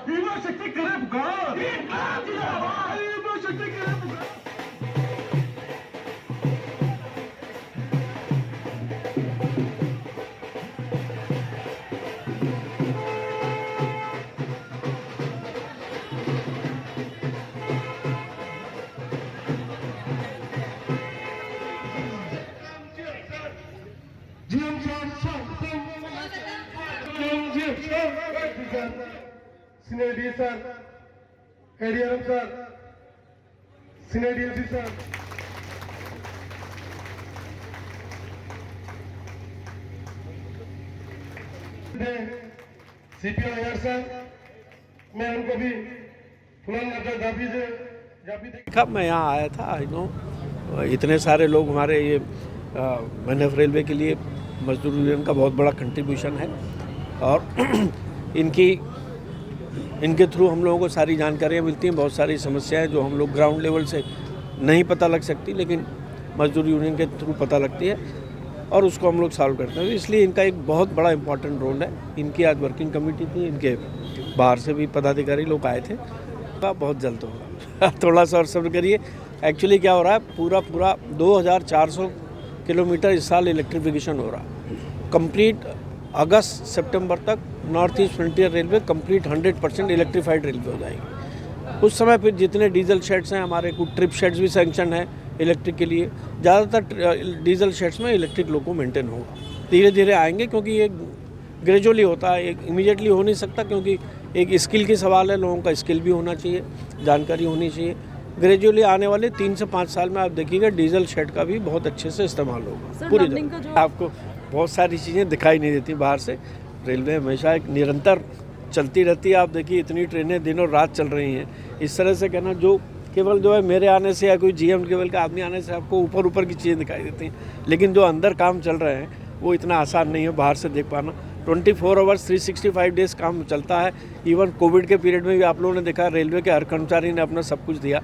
युवा शक्ति करे पुकार, युवा शक्ति करे पुकार। Senior D sir, ADRM sir, Senior DLC sir. CPO यार सर, मैं उनको भी फुलान नजर जाफी से कब मैं यहाँ आया था, आई नो इतने सारे लोग हमारे ये मैनफ रेलवे के लिए मजदूर यूनियन का बहुत बड़ा कंट्रीब्यूशन है और इनके थ्रू हम लोगों को सारी जानकारियाँ मिलती हैं। बहुत सारी समस्याएं जो हम लोग ग्राउंड लेवल से नहीं पता लग सकती लेकिन मजदूर यूनियन के थ्रू पता लगती है और उसको हम लोग सॉल्व करते हैं। इसलिए इनका एक बहुत बड़ा इंपॉर्टेंट रोल है। इनकी आज वर्किंग कमेटी थी, इनके बाहर से भी पदाधिकारी लोग आए थे। बहुत जल्द होगा थोड़ा सा और सब्र करिए। एक्चुअली क्या हो रहा है, पूरा 2400 किलोमीटर इस साल इलेक्ट्रिफिकेशन हो रहा है। कंप्लीट अगस्त सितंबर तक north east frontier railway complete 100% electrified railway हो जाएगी। उस समय फिर जितने डीजल शेड्स हैं हमारे, कुछ ट्रिप शेड्स भी सैंक्शन है इलेक्ट्रिक के लिए। ज़्यादातर डीजल शेड्स में इलेक्ट्रिक लोको मेंटेन होगा, धीरे धीरे आएंगे क्योंकि ये ग्रेजुअली होता है, एक इमीडिएटली हो नहीं सकता क्योंकि एक स्किल की सवाल है। लोगों का स्किल भी होना चाहिए, जानकारी होनी चाहिए। ग्रेजुअली आने वाले 3 से 5 साल में आप देखिएगा डीजल शेड का भी बहुत अच्छे से इस्तेमाल होगा पूरी जगह। आपको बहुत सारी चीज़ें दिखाई नहीं देती बाहर से। रेलवे हमेशा एक निरंतर चलती रहती है। आप देखिए इतनी ट्रेनें दिनों रात चल रही हैं। इस तरह से कहना जो केवल जो है मेरे आने से या कोई GM लेवल का आदमी आने से आपको ऊपर की चीज़ें दिखाई देती हैं, लेकिन जो अंदर काम चल रहे हैं वो इतना आसान नहीं है बाहर से देख पाना। 24 आवर्स 365 डेज़ काम चलता है। इवन कोविड के पीरियड में भी आप लोगों ने देखा रेलवे के हर कर्मचारी ने अपना सब कुछ दिया।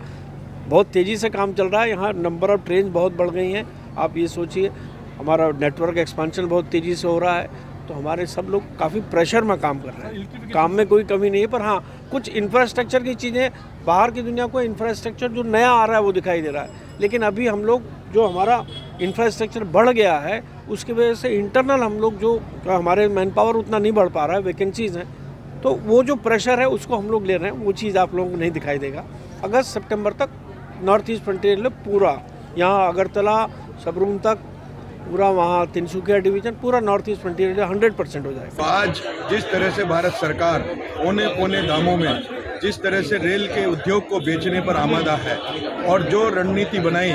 बहुत तेज़ी से काम चल रहा है। यहाँ नंबर ऑफ़ ट्रेन बहुत बढ़ गई हैं। आप ये सोचिए हमारा नेटवर्क एक्सपेंशन बहुत तेज़ी से हो रहा है, तो हमारे सब लोग काफ़ी प्रेशर में काम कर रहे हैं। काम में कोई कमी नहीं है, पर हाँ कुछ इंफ्रास्ट्रक्चर की चीज़ें बाहर की दुनिया को इंफ्रास्ट्रक्चर जो नया आ रहा है वो दिखाई दे रहा है, लेकिन अभी हम लोग जो हमारा इंफ्रास्ट्रक्चर बढ़ गया है उसकी वजह से इंटरनल हम लोग जो हमारे मैन पावर उतना नहीं बढ़ पा रहा है, वैकेंसीज़ हैं, तो वो जो प्रेशर है उसको हम लोग ले रहे हैं। वो चीज़ आप लोगों को नहीं दिखाई देगा। अगस्त सितंबर तक नॉर्थ ईस्ट फ्रंटियर रेलवे पूरा, यहाँ अगरतला सबरूम तक पूरा, वहाँ तिनसुकिया डिवीजन पूरा नॉर्थ ईस्ट फ्रंटियर रेलवे 100% हो जाएगा। आज जिस तरह से भारत सरकार पौने दामों में जिस तरह से रेल के उद्योग को बेचने पर आमादा है और जो रणनीति बनाई,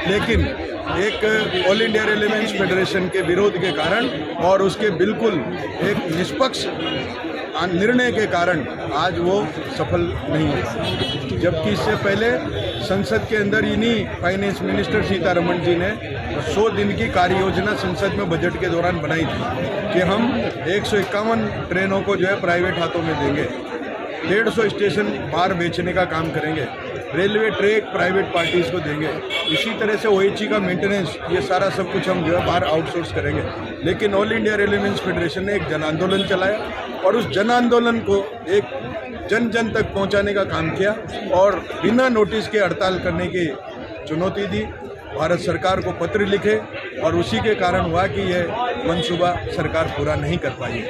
लेकिन एक ऑल इंडिया रेलवेज फेडरेशन के विरोध के कारण और उसके बिल्कुल एक निष्पक्ष निर्णय के कारण आज वो सफल नहीं हुआ। जबकि इससे पहले संसद के अंदर इन्हीं फाइनेंस मिनिस्टर सीतारमण जी ने 100 दिन की कार्य योजना संसद में बजट के दौरान बनाई थी कि हम 151 ट्रेनों को जो है प्राइवेट हाथों में देंगे, 150 स्टेशन बाहर बेचने का काम करेंगे, रेलवे ट्रैक प्राइवेट पार्टीज को देंगे, इसी तरह से OHE का मेंटेनेंस, ये सारा सब कुछ हम जो है बाहर आउटसोर्स करेंगे। लेकिन ऑल इंडिया रेलवेज फेडरेशन ने एक जन आंदोलन चलाया और उस जन आंदोलन को एक जन जन तक पहुंचाने का काम किया और बिना नोटिस के हड़ताल करने की चुनौती दी। भारत सरकार को पत्र लिखे और उसी के कारण हुआ कि यह मंसूबा सरकार पूरा नहीं कर पाई है।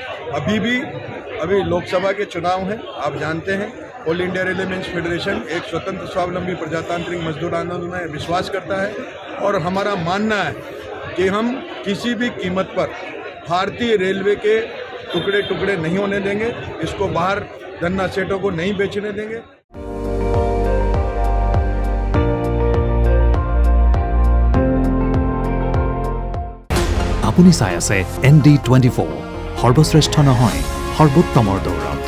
अभी लोकसभा के चुनाव हैं, आप जानते हैं ऑल इंडिया रेलवेज फेडरेशन एक स्वतंत्र स्वावलंबी प्रजातांत्रिक मजदूर आंदोलन में विश्वास करता है और हमारा मानना है कि हम किसी भी कीमत पर भारतीय रेलवे के टुकड़े टुकड़े नहीं होने देंगे, इसको बाहर धन्ना सेठों को नहीं बेचने देंगे। আপুনি চাই আছে ND24 সৰ্বশ্ৰেষ্ঠ নহয় সৰ্বোত্তমৰ দৌৰত।